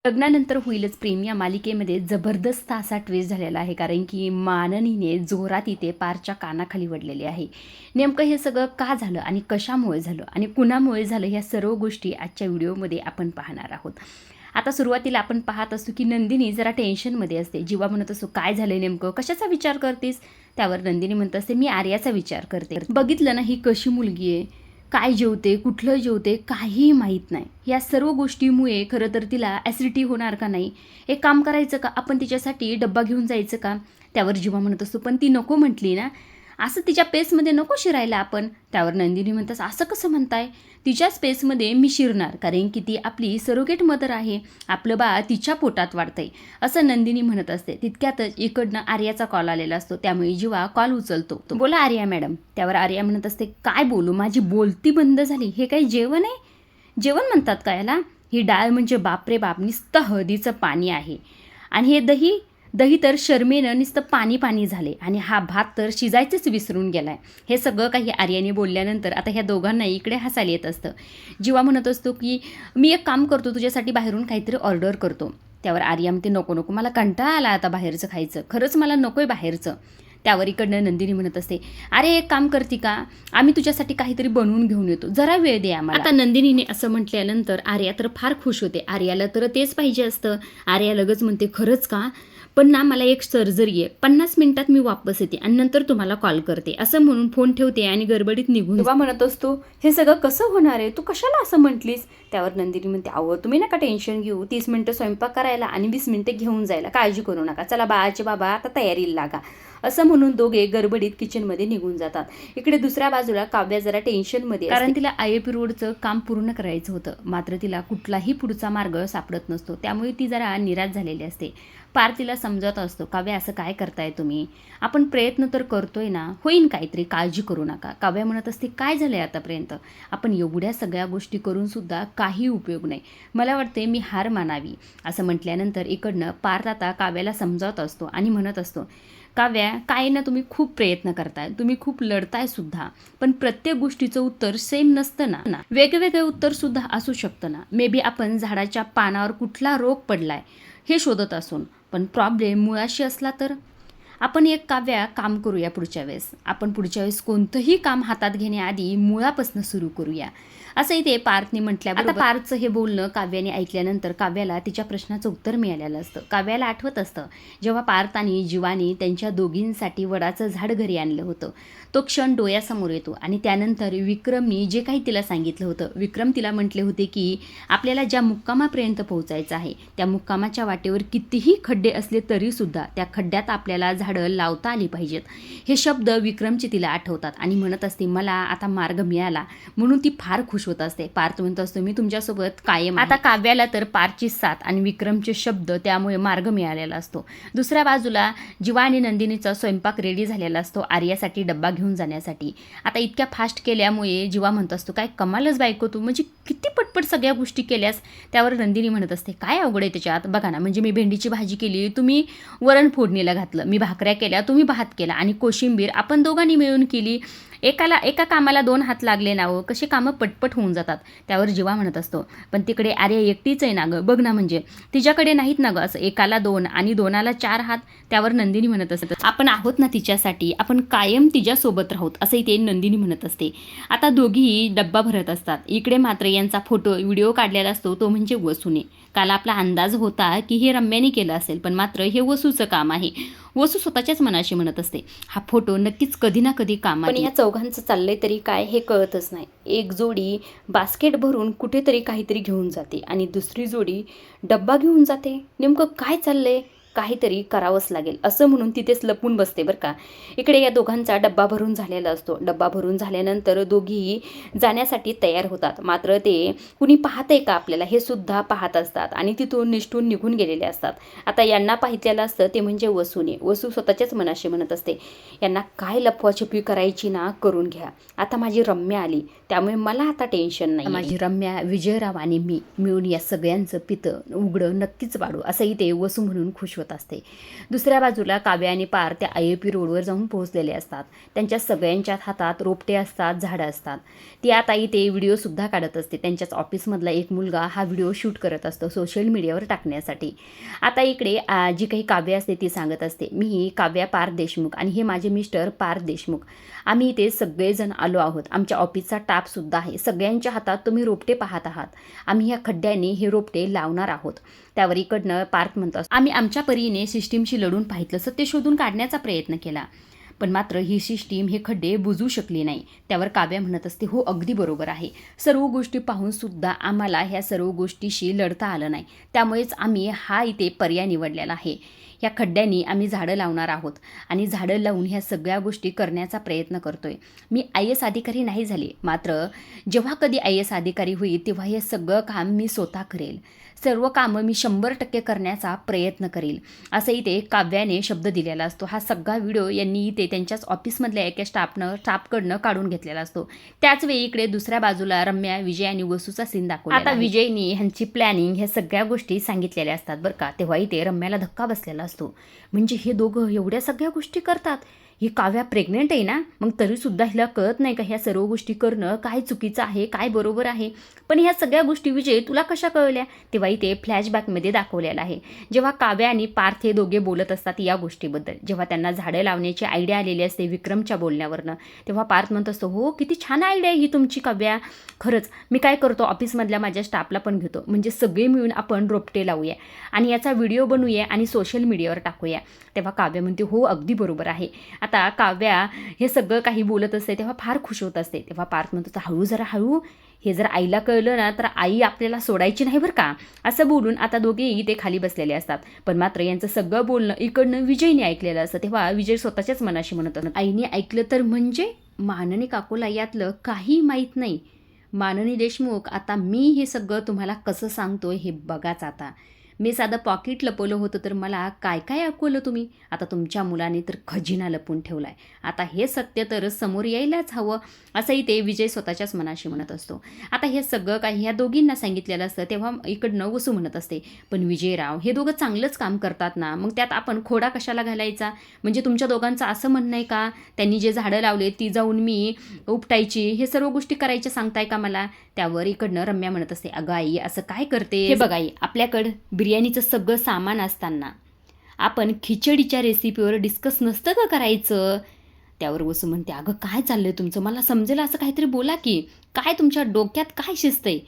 लग्नानंतर होईलच प्रेम या मालिकेमध्ये जबरदस्त असा ट्विस्ट झालेला आहे, कारण की माननीने जोरात इथे पारच्या कानाखाली वडलेली आहे. नेमकं हे सगळं का झालं आणि कशामुळे झालं आणि कुणामुळे झालं, ह्या सर्व गोष्टी आजच्या व्हिडिओमध्ये आपण पाहणार आहोत. आता सुरुवातीला आपण पाहत असतो की नंदिनी जरा टेन्शनमध्ये असते. जीवा म्हणत असतो, काय झालं नेमकं, कशाचा विचार करतेस? त्यावर नंदिनी म्हणत असते, मी आर्याचा विचार करते. बघितलं ना ही कशी मुलगी आहे, काय जेवते, कुठलं जेवते, काहीही माहीत नाही. या सर्व गोष्टीमुळे खरं तर तिला ॲसिडिटी होणार का नाही? एक काम करायचं का, आपण तिच्यासाठी डब्बा घेऊन जायचं का? त्यावर जीवा म्हणत असतो, पण ती नको म्हटली ना, असं तिच्या पेसमध्ये नको शिरायला आपण. त्यावर नंदिनी म्हणतात, असं कसं म्हणताय? तिच्या स्पेसमध्ये मी शिरणार, कारण की ती आपली सरोगेट मदर आहे, आपलं बाळ तिच्या पोटात वाढतंय, असं नंदिनी म्हणत असते. तितक्यातच इकडनं आर्याचा कॉल आलेला असतो. त्यामुळे जीवा कॉल उचलतो. बोला आर्या मॅडम. त्यावर आर्या म्हणत असते, काय बोलू, माझी बोलती बंद झाली. हे काही जेवण आहे? जेवण म्हणतात का याला? ही डाळ म्हणजे बापरे बाप, नुसतं हळदीचं पाणी आहे. आणि हे दही दही तर शर्मेनं नुसतं पाणी पाणी झाले. आणि हा भात तर शिजायचंच विसरून गेलाय. हे सगळं काही आर्याने बोलल्यानंतर आता ह्या दोघांना इकडे हसायला येत असतं. जीवा म्हणत असतो की मी एक काम करतो, तुझ्यासाठी बाहेरून काहीतरी ऑर्डर करतो. त्यावर आर्या म्हणते, नको नको, मला कंटाळा आला आता बाहेरचं खायचं, खरंच मला नकोय बाहेरचं. त्यावर इकडनं नंदिनी म्हणत असते, अरे एक काम करते का, आम्ही तुझ्यासाठी काहीतरी बनवून घेऊन येतो, जरा वेळ दे आम्हाला. आता नंदिनीने असं म्हटल्यानंतर आर्या तर फार खुश होते. आर्याला तर तेच पाहिजे असतं. आर्या लगेच म्हणते, खरंच का, पण ना मला एक सर्जरी आहे, 50 मिनिटात मी वापस येते आणि नंतर तुम्हाला कॉल करते, असं म्हणून फोन ठेवते आणि गडबडीत निघून. तेव्हा म्हणत असतो, हे सगळं कसं होणार आहे, तू कशाला असं म्हटलीस? त्यावर नंदिनी म्हणते, अहो तुम्ही नका टेन्शन घेऊ, 30 मिनिटं स्वयंपाक करायला आणि 20 मिनिटं घेऊन जायला, काळजी करू नका, चला बाळाचे बाबा आता तयारीला लागा, असं म्हणून दोघे गडबडीत किचनमध्ये निघून जातात. इकडे दुसऱ्या बाजूला काव्या जरा टेन्शनमध्ये, कारण तिला IAP रोडचं काम पूर्ण करायचं होतं, मात्र तिला कुठलाही पुढचा मार्ग सापडत नसतो. त्यामुळे ती जरा निराश झालेली असते. पार तिला समजत असतो, काव्या असं काय करताय तुम्ही, आपण प्रयत्न तर करतोय ना, होईन काहीतरी, काळजी करू नका. काव्या म्हणत असते, काय झालंय आतापर्यंत, आपण एवढ्या सगळ्या गोष्टी करून सुद्धा काही उपयोग नाही, मला वाटते मी हार मानावी. असं म्हटल्यानंतर इकडनं पार्थ आता काव्याला समजावत असतो आणि म्हणत असतो, काव्या काय ना, तुम्ही खूप प्रयत्न करताय, तुम्ही खूप लढताय सुद्धा, पण प्रत्येक गोष्टीचं उत्तर सेम नसतं ना, वेगवेगळे उत्तर सुद्धा असू शकतं ना. मे बी आपण झाडाच्या पानावर कुठला रोग पडलाय हे शोधत असून, पण प्रॉब्लेम मुळाशी असला तर. आपण एक काव्या काम करूया पुढच्या वेळेस, आपण पुढच्या वेळेस कोणतंही काम हातात घेण्याआधी मुळापासून सुरू करूया, असं इथे पार्थने म्हटल्याबरोबर. आता पार्थचं हे बोलणं काव्याने ऐकल्यानंतर काव्याला तिच्या प्रश्नाचं उत्तर मिळालेलं असतं. काव्याला आठवत असतं जेव्हा पार्थ आणि जीवाने त्यांच्या दोघींसाठी वडाचं झाड घरी आणलं होतं. तो क्षण डोळ्यासमोर येतो आणि त्यानंतर विक्रमनी जे काही तिला सांगितलं होतं, विक्रम तिला म्हटले होते की आपल्याला ज्या मुक्कामापर्यंत पोहोचायचं आहे त्या मुक्कामाच्या वाटेवर कितीही खड्डे असले तरीसुद्धा त्या खड्ड्यात आपल्याला झाडं लावता आली पाहिजेत. हे शब्द विक्रमचे तिला आठवतात आणि म्हणत असते, मला आता मार्ग मिळाला, म्हणून ती फार खुश होत असते. पार्थ म्हणत असतो, मी तुमच्यासोबत कायम. आता काव्याला तर पार्थची साथ आणि विक्रमचे शब्द, त्यामुळे मार्ग मिळालेला असतो. दुसऱ्या बाजूला जीवा आणि नंदिनीचा स्वयंपाक रेडी झालेला असतो आर्यासाठी डब्बा घेऊन जाण्यासाठी. आता इतक्या फास्ट केल्यामुळे जीवा म्हणत असतो, काय कमालच बायको तू, म्हणजे किती पटपट सगळ्या गोष्टी केल्यास. त्यावर नंदिनी म्हणत असते, काय अवघड आहे त्याच्यात, बघा ना, म्हणजे मी भेंडीची भाजी केली, तुम्ही वरण फोडणीला घातलं, मी भाकऱ्या केल्या, तुम्ही भात केला, आणि कोशिंबीर आपण दोघांनी मिळून केली, एका कामाला 2 हात लागले ना, कशी कामं पटपट होऊन जातात. त्यावर जीवा म्हणत असतो, पण तिकडे आर्या एकटीच आहे ना गं, बघ ना, म्हणजे तिच्याकडे नाहीत ना गं असं एकाला 2 आणि 2ला 4 हात. त्यावर नंदिनी म्हणत असते, आपण आहोत ना तिच्यासाठी, आपण कायम तिच्यासोबत राहूत, असं इथे नंदिनी म्हणत असते. आता दोघीही डब्बा भरत असतात. इकडे मात्र यांचा व्हिडिओ काढलेला असतो, तो म्हणजे वसूने. काल आपला अंदाज होता की हे रम्याने केलं असेल, पण मात्र हे वसूचं काम आहे. वसू स्वतःच्याच मनाशी म्हणत असते, हा फोटो नक्कीच कधी ना कधी काम आहे. पण या चौघांचं चाललंय तरी काय हे कळतच नाही. एक जोडी बास्केट भरून कुठेतरी काहीतरी घेऊन जाते आणि दुसरी जोडी डब्बा घेऊन जाते. नेमकं काय चाललंय, काहीतरी करावंच लागेल, असं म्हणून तिथेच लपून बसते बरं का. इकडे या दोघांचा डब्बा भरून झालेला असतो. डब्बा भरून झाल्यानंतर दोघी जाण्यासाठी तयार होतात, मात्र ते कुणी पाहतंय का आपल्याला हे सुद्धा पाहत असतात आणि तिथून निष्ठून निघून गेलेले असतात. आता यांना पाहिलेलं असतं ते म्हणजे वसूने. वसू स्वतःच्याच मनाशी म्हणत असते, यांना काय लपवाछपी करायची ना, करून घ्या, आता माझी रम्या आली, त्यामुळे मला आता टेन्शन नाही. माझी रम्या, विजयराव आणि मी मिळून या सगळ्यांचं पितं उघडं नक्कीच वाढू, असंही ते वसू म्हणून खुश होतं. होत असते. दुसऱ्या बाजूला काव्या आणि पार त्या IAP रोडवर जाऊन पोहोचलेले असतात. त्यांच्या सगळ्यांच्या हातात रोपटे असतात, झाडं असतात. ती आता इथे व्हिडिओसुद्धा काढत असते. त्यांच्याच ऑफिसमधला एक मुलगा हा व्हिडिओ शूट करत असतो सोशल मीडियावर टाकण्यासाठी. आता इकडे जी काही काव्या असते ती सांगत असते, मी काव्या पार देशमुख आणि हे माझे मिस्टर पार देशमुख. आम्ही इथे सगळेजण आलो आहोत. आमच्या ऑफिसचा स्टाफसुद्धा आहे. सगळ्यांच्या हातात तुम्ही रोपटे पाहत आहात. आम्ही ह्या खड्ड्याने हे रोपटे लावणार आहोत. त्यावर इकडनं पार्थ म्हणतो, आम्ही आमच्या परीने सिस्टीमशी लढून पाहिलं, सत्य शोधून काढण्याचा प्रयत्न केला, पण मात्र ही सिस्टीम हे खड्डे बुजू शकली नाही. त्यावर काव्या म्हणत असते, हो अगदी बरोबर आहे. सर्व गोष्टी पाहून सुद्धा आम्हाला ह्या सर्व गोष्टीशी लढता आलं नाही. त्यामुळेच आम्ही हा इथे पर्याय निवडलेला आहे. ह्या खड्ड्यांनी आम्ही झाडं लावणार आहोत आणि झाडं लावून ह्या सगळ्या गोष्टी करण्याचा प्रयत्न करतोय. मी IAS अधिकारी नाही झाले, मात्र जेव्हा कधी IAS अधिकारी होईल तेव्हा हे सगळं काम मी स्वतः करेल. सर्व कामं मी 100% करण्याचा प्रयत्न करेल, असंही ते काव्याने शब्द दिलेला असतो. हा सगळा व्हिडिओ यांनी इथे त्यांच्याच ऑफिसमधल्या एका स्टाफकडनं काढून घेतलेला असतो. त्याच वेळी इकडे दुसऱ्या बाजूला रम्या, विजय आणि वसूचा सीन दाखवला. आता विजयनी ह्यांची प्लॅनिंग ह्या सगळ्या गोष्टी सांगितलेल्या असतात बरं का. तेव्हा इथे रम्याला धक्का बसलेला असतो. म्हणजे हे दोघं एवढ्या सगळ्या गोष्टी करतात, ही काव्या प्रेग्नेंट आहे ना, मग तरीसुद्धा हिला कळत नाही का ह्या सर्व गोष्टी करणं काय चुकीचं आहे, काय बरोबर आहे. पण ह्या सगळ्या गोष्टी विजय तुला कशा कळल्या, तेव्हा इथे फ्लॅशबॅकमध्ये दाखवलेलं आहे. जेव्हा काव्या आणि पार्थ हे दोघे बोलत असतात या गोष्टीबद्दल, जेव्हा त्यांना झाडं लावण्याची आयडिया आलेली असते विक्रमच्या बोलण्यावरनं, तेव्हा पार्थ म्हणत असतो, हो किती छान आयडिया आहे ही तुमची काव्या. खरंच मी काय करतो, ऑफिसमधल्या माझ्या स्टाफला पण घेतो, म्हणजे सगळे मिळून आपण रोपटे लावूया आणि याचा व्हिडिओ बनवूया आणि सोशल मीडियावर टाकूया. तेव्हा काव्या म्हणते, हो अगदी बरोबर आहे. आता काव्या हे सगळं काही बोलत असते तेव्हा फार खुश होत असते. तेव्हा पार्थ म्हणतो, हळू जरा हळू, हे जर आईला कळलं ना तर आई आपल्याला सोडायची नाही बरं का. असं बोलून आता दोघेही ते खाली बसलेले असतात. पण मात्र यांचं सगळं बोलणं इकडनं विजयने ऐकलेलं असतं. तेव्हा विजय स्वतःच्याच मनाशी म्हणत असतो, आईने ऐकलं तर म्हणजे माननी काकूला यातलं काही माहीत नाही. माननी देशमुख, आता मी हे सगळं तुम्हाला कसं सांगतोय हे बघाच. आता मी साधं पॉकेट लपवलं होतं तर मला काय काय ऐकवलं तुम्ही. आता तुमच्या मुलाने तर खजिना लपून ठेवला आहे. आता हे सत्य तर समोर यायलाच हवं, असंही ते विजय स्वतःच्याच मनाशी म्हणत असतो. आता हे सगळं काही ह्या दोघींना सांगितलेलं असतं. तेव्हा इकडनं वसू म्हणत असते, पण विजयराव हे दोघं चांगलंच काम करतात ना, मग त्यात आपण खोडा कशाला घालायचा. म्हणजे तुमच्या दोघांचं असं म्हणणं आहे का, त्यांनी जे झाडं लावले ती जाऊन मी उपटायची, हे सर्व गोष्टी करायच्या सांगताय का मला. त्यावर इकडनं रम्या म्हणत असते, अगं आई असं काय करते. हे बघा आई, आपल्याकडं बिर्याणीचं सगळं सामान असताना आपण खिचडीच्या रेसिपीवर डिस्कस नसतं का करायचं. त्यावर वसू म्हणते, अगं काय चाललंय तुमचं, मला समजेल असं काहीतरी बोला की, काय तुमच्या डोक्यात काय शिस्त आहे.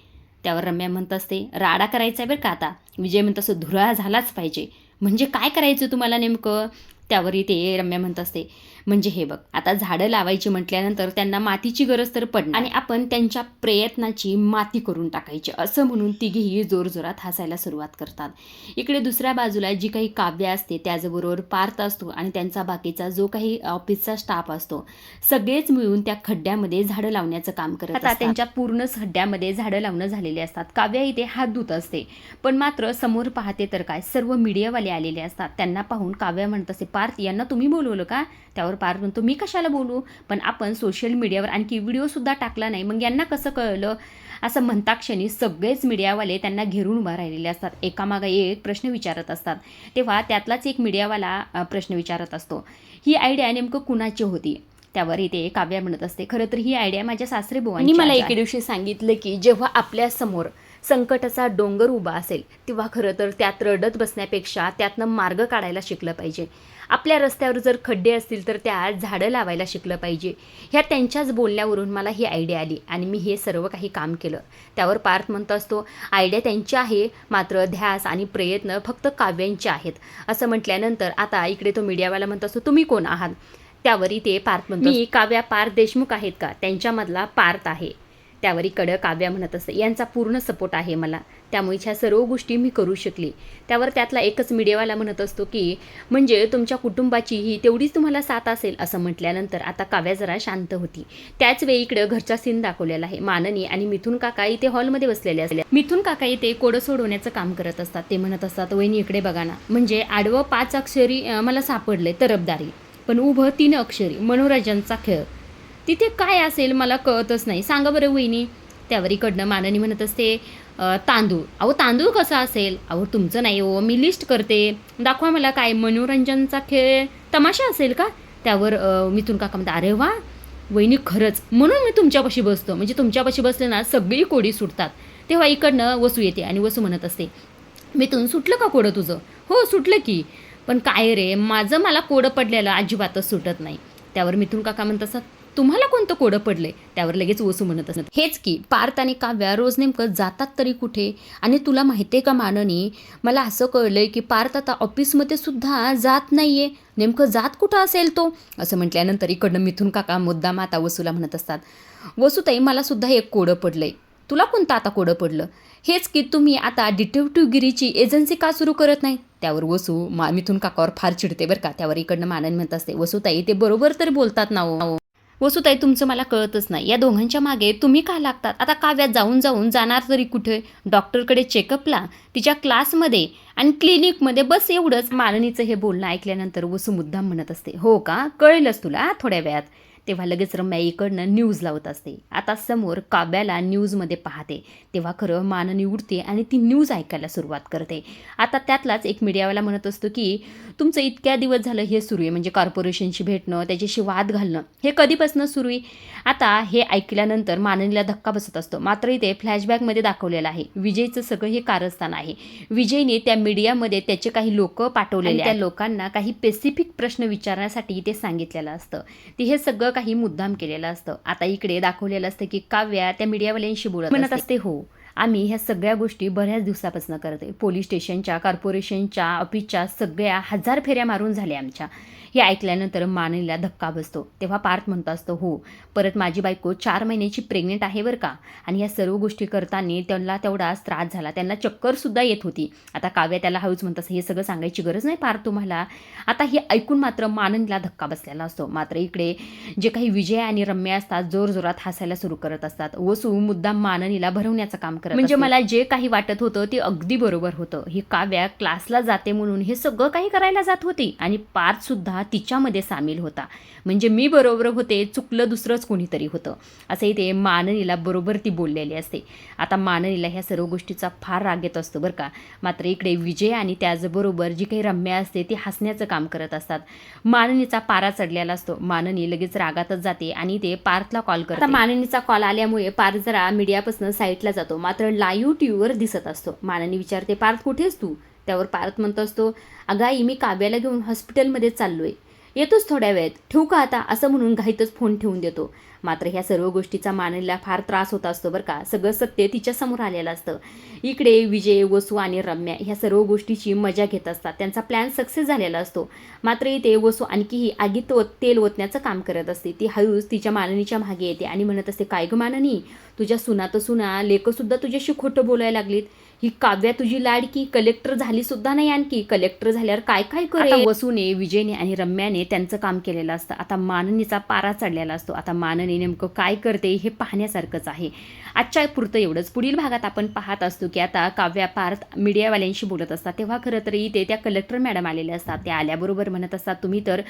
त्यावर रम्या म्हणत असते, राडा करायचा आहे बरं का आता. विजय म्हणत असतो, धुरा झालाच पाहिजे. म्हणजे काय करायचं तुम्हाला नेमकं. त्यावर इथे रम्या म्हणत असते, म्हणजे हे बघ, आता झाडं लावायची म्हटल्यानंतर त्यांना मातीची गरज तर पडणार आणि आपण त्यांच्या प्रयत्नाची माती करून टाकायची, असं म्हणून तिघेही जोरजोरात हसायला सुरुवात करतात. इकडे दुसऱ्या बाजूला जी काही काव्या असते त्याचबरोबर पार्थ असतो आणि त्यांचा बाकीचा जो काही ऑफिसचा स्टाफ असतो, सगळेच मिळून त्या खड्ड्यामध्ये झाडं लावण्याचं काम करत असतात. आता त्यांच्या पूर्ण खड्ड्यामध्ये झाडं लावणं झालेले असतात. काव्या इथे हात धुत असते, पण मात्र समोर पाहते तर काय, सर्व मीडियावाले आलेले असतात. त्यांना पाहून काव्या म्हणत असते, पार्थ यांना तुम्ही बोलवलं का. त्यावर पार्थ म्हणतो, मी कशाला बोलू, पण आपण सोशल मीडियावर आणखी व्हिडिओसुद्धा टाकला नाही, मग यांना कसं कळलं. असं म्हणता क्षणी सगळेच मीडियावाले त्यांना घेरून उभा राहिलेले असतात. एकामागे एक प्रश्न विचारत असतात. तेव्हा त्यातलाच एक मीडियावाला प्रश्न विचारत असतो, ही आयडिया नेमकं कुणाची होती. त्यावर इथे काव्या म्हणत असते, खरं तर ही आयडिया माझ्या सासरेबुवांनी मला एके दिवशी सांगितलं की जेव्हा आपल्यासमोर संकटाचा डोंगर उभा असेल तेव्हा खरं तर त्यात रडत बसण्यापेक्षा त्यातनं मार्ग काढायला शिकलं पाहिजे. आपल्या रस्त्यावर जर खड्डे असतील तर त्यात झाडं लावायला शिकलं पाहिजे. ह्या त्यांच्याच बोलण्यावरून मला ही आयडिया आली आणि मी हे सर्व काही काम केलं. त्यावर पार्थ म्हणत असतो, आयडिया त्यांची आहे, मात्र ध्यास आणि प्रयत्न फक्त काव्यांचे आहेत. असं म्हटल्यानंतर आता इकडे तो मीडियावाला म्हणत असतो, तुम्ही कोण आहात. त्यावर इथे पार्थ म्हणतो, मी काव्या पार्थ देशमुख आहेत का, त्यांच्यामधला पार्थ आहे. त्यावर इकडं काव्या म्हणत असते, यांचा पूर्ण सपोर्ट आहे मला, त्यामुळे ह्या सर्व गोष्टी मी करू शकली. त्यावर त्यातला एकच मीडियावाला म्हणत असतो की म्हणजे तुमच्या कुटुंबाची ही तेवढीच तुम्हाला साथ असेल. असं म्हटल्यानंतर आता काव्या जरा शांत होती. त्याच वेळी इकडं घरचा सीन दाखवलेला आहे. माननी आणि मिथुन काका इथे हॉलमध्ये बसलेले असले. मिथुन काका इथे कोडं सोडवण्याचं काम करत असतात. ते म्हणत असतात, वहिनी इकडे बघा ना, म्हणजे आडवं 5 अक्षरी मला सापडले तरफदारी, पण उभं 3 अक्षरी मनोरंजनचा खेळ. तिथे काय असेल मला कळतच नाही, सांगा बरं वहिनी. त्यावर इकडनं माननी म्हणत असते, तांदूळ. अहो तांदूळ कसा असेल? अहो तुमचं नाही हो, मी लिस्ट करते. दाखवा मला काय मनोरंजनचा खेळ, तमाशा असेल का? त्यावर मिथून काका म्हणतात, अरे वा वहिनी खरंच, म्हणून मी तुमच्यापाशी बसतो. म्हणजे तुमच्यापाशी बसले ना सगळी कोडी सुटतात. तेव्हा इकडनं वसू येते आणि वसू म्हणत असते, मिथून सुटलं का कोडं तुझं? हो सुटलं की. पण काय रे, मला कोडं पडलेलं अजिबातच सुटत नाही. त्यावर मिथून काका म्हणत असतात, तुम्हाला कोणतं कोडं पडलंय? त्यावर लगेच वसू म्हणत असत, हेच की पार्थ आणि काव्या रोज नेमकं जातात तरी कुठे? आणि तुला माहिती आहे का माननी, मला असं कळलंय की पार्थ आता ऑफिसमध्ये सुद्धा जात नाहीये. नेमकं जात कुठं असेल तो? असं म्हटल्यानंतर इकडनं मिथून काका मुद्दाम आता वसूला म्हणत असतात, वसूताई मला सुद्धा एक कोडं पडलंय. तुला कोणतं आता कोडं पडलं? हेच की तुम्ही आता डिटेक्टिव्हगिरीची एजन्सी का सुरू करत नाही? त्यावर वसू मिथून काकावर फार चिडते बरं का. त्यावर इकडनं मानन म्हणत असते, वसूताई ते बरोबर तरी बोलतात ना हो. वसूताई तुमचं मला कळतच नाही, या दोघांच्या मागे तुम्ही का लागतात? आता काव्यात जाऊन जाणार तरी कुठे? डॉक्टरकडे चेकअपला, तिच्या क्लासमध्ये आणि क्लिनिकमध्ये, बस एवढंच. माननीचं हे बोलणं ऐकल्यानंतर वसू मुद्दाम म्हणत असते, हो का, कळेलच तुला थोड्या वेळात. तेव्हा लगेच रम्या इकडनं न्यूज लावत असते. आता समोर काव्याला न्यूजमध्ये पाहते, तेव्हा खरं माननी उठते आणि ती न्यूज ऐकायला सुरुवात करते. आता त्यातलाच एक मीडियावाला म्हणत असतो की तुमचं इतक्या दिवस झालं हे सुरू आहे, म्हणजे कॉर्पोरेशनशी भेटणं, त्याच्याशी वाद घालणं, हे कधीपासून सुरू आहे? आता हे ऐकल्यानंतर माननीला धक्का बसत असतो. मात्र इथे फ्लॅशबॅकमध्ये दाखवलेलं आहे विजयचं सगळं हे कारस्थान आहे. विजयने त्या मीडियामध्ये त्याचे काही लोक पाठवलेले, त्या लोकांना काही स्पेसिफिक प्रश्न विचारण्यासाठी ते सांगितलेलं असतं. ते हे सगळं काही मुद्दाम केलेलं असतं. आता इकडे दाखवलेलं असतं की काव्या त्या मीडियावाल्यांशी म्हणत असते, हो आम्ही ह्या सगळ्या गोष्टी बऱ्याच दिवसापासून करते. पोलीस स्टेशनच्या, कॉर्पोरेशनच्या, ऑफिसच्या सगळ्या 1000 फेऱ्या मारून झाल्या आमच्या. हे ऐकल्यानंतर माननीला धक्का बसतो. तेव्हा पार्थ म्हणतो असतो, हो परत माझी बायको 4 महिन्याची प्रेग्नेंट आहे बरं का. आणि ह्या सर्व गोष्टी करताना त्यांना तेवढाच त्रास झाला, त्यांना चक्करसुद्धा येत होती. आता काव्या त्याला हळूच म्हणत असं, हे सगळं सांगायची गरज नाही पार्थ तुम्हाला. आता हे ऐकून मात्र माननीला धक्का बसलेला असतो. मात्र इकडे जे काही विजय आणि रम्या असतात जोरजोरात हसायला सुरू करत असतात. वसू मुद्दाम माननीला भरवण्याचं काम करत, म्हणजे मला जे काही वाटत होतं ते अगदी बरोबर होतं. ही काव्या क्लासला जाते म्हणून हे सगळं काही करायला जात होती आणि पार्थ सुद्धा तिच्यामध्ये सामील होता. म्हणजे मी बरोबर होते, चुकलं दुसरंच कोणीतरी होतं, असं इथे माननीला बरोबर ती बोललेली असते. आता माननीला ह्या सर्व गोष्टीचा फार राग येत असतो बरं का. मात्र इकडे विजय आणि त्याचबरोबर जी काही रम्या असते ती हसण्याचं काम करत असतात. माननीचा पारा चढलेला असतो. माननी लगेच रागातच जाते आणि ते पार्थला कॉल करते. आता माननीचा कॉल आल्यामुळे पार्थ जरा मीडियापासून साईडला जातो. मात्र लाईव्ह टीव्हीवर दिसत असतो. माननी विचारते, पार्थ कुठेस तू? त्यावर पार्थ म्हणत असतो, अगं आई मी काव्याला घेऊन हॉस्पिटलमध्ये चाललोय, येतोच थोड्या वेळात, ठेवू का आता? असं म्हणून घाईतच फोन ठेवून देतो. मात्र ह्या सर्व गोष्टीचा माननीला फार त्रास होत असतो बरं का. सगळं सत्य तिच्यासमोर आलेलं असतं. इकडे विजय, वसू आणि रम्या ह्या सर्व गोष्टीची मजा घेत असतात. त्यांचा प्लॅन सक्सेस झालेला असतो. मात्र इथे वसू आणखीही आगीत तेल ओतण्याचं काम करत असते. ती हळूच तिच्या माननीच्या मागे येते आणि म्हणत असते, काय गं माननी, तुझ्या सुना लेकंसुद्धा तुझ्याशी खोटं बोलायला लागलीत. ही काव्या तुझी लाडकी कलेक्टर झाली सुद्धा नाही, आणखी कलेक्टर झाल्यावर काय काय करेल? वसूने, विजयने आणि रम्याने त्यांचं काम केलेलं असतं. आता माननीचा पारा चढलेला असतो. आता माननी नेमकं काय करते हे पाहण्यासारखंच आहे. आजच्या पुरतं एवढंच. पुढील भागात आपण पाहत असतो की आता काव्या पार्थ मीडियावाल्यांशी बोलत असतात. तेव्हा खरं तर इथे त्या कलेक्टर मॅडम आलेल्या असतात. त्या आल्याबरोबर म्हणत असतात, तुम्ही तर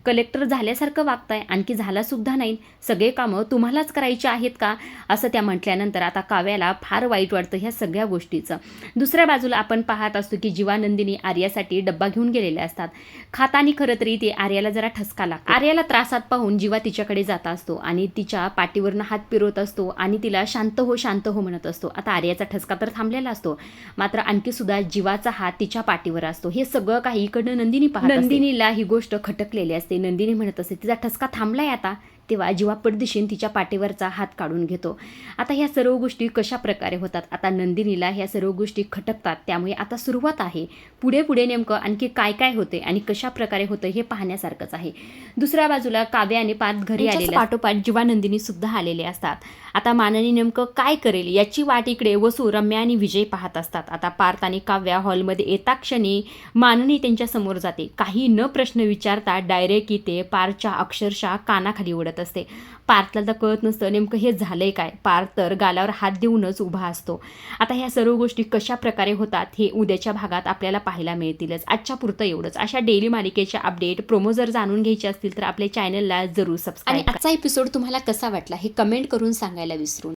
कलेक्टर झाल्यासारखं वागताय, आणखी झालासुद्धा नाही, सगळे कामं तुम्हालाच करायची आहेत का? असं त्या म्हटल्यानंतर आता काव्याला फार वाईट वाटतं ह्या सगळ्या गोष्टीचं. दुसऱ्या बाजूला आपण पाहत असतो की जीवानंदिनी आर्यासाठी डब्बा घेऊन गेलेले असतात. खातानी खरं तरी ते आर्याला जरा ठसका लागतो. आर्याला त्रासात पाहून जीवा तिच्याकडे जात असतो आणि तिच्या पाठीवरनं हात फिरवत असतो आणि तिला शांत हो म्हणत असतो. आता आर्याचा ठसका तर थांबलेला असतो, मात्र आणखी सुद्धा जीवाचा हात तिच्या पाठीवर असतो. हे सगळं काही इकडनं नंदिनी पाहत असते. नंदिनीला ही गोष्ट खटकलेली असते. नंदिनी म्हणत असते, तिचा ठसका थांबलाय आता. तेव्हा जीवा पडदिशीन तिच्या पाठीवरचा हात काढून घेतो. आता ह्या सर्व गोष्टी कशा प्रकारे होतात? आता नंदिनीला ह्या सर्व गोष्टी खटकतात. त्यामुळे आता सुरुवात आहे. पुढे नेमकं आणखी काय काय होते आणि कशा प्रकारे होतं हे पाहण्यासारखंच आहे. दुसऱ्या बाजूला काव्या आणि पार्थ घरी आलेले, पाठोपाठ जीवा नंदिनी सुद्धा आलेले असतात. आता माननी नेमकं काय करेल याची वाट इकडे वसू, रम्या आणि विजय पाहत असतात. आता पार्थ आणि काव्या हॉलमध्ये येता क्षणी माननी त्यांच्या समोर जाते. काही न प्रश्न विचारता डायरेक्ट इथे पार्थच्या अक्षरशः कानाखाली उडत असते. पार्थला तर कळत नसतं नेमकं हे झालंय काय. पार्थ तर गालावर हात देऊनच उभा असतो. आता ह्या सर्व गोष्टी कशा प्रकारे होतात हे उद्याच्या भागात आपल्याला पाहायला मिळतीलच. आजच्या पुरतं एवढंच. अशा डेली मालिकेच्या अपडेट प्रोमो जर जाणून घ्यायचे असतील तर आपल्या चॅनलला जरूर सबस्क्राईब. आणि आजचा एपिसोड तुम्हाला कसा वाटला हे कमेंट करून सांगायला विसरू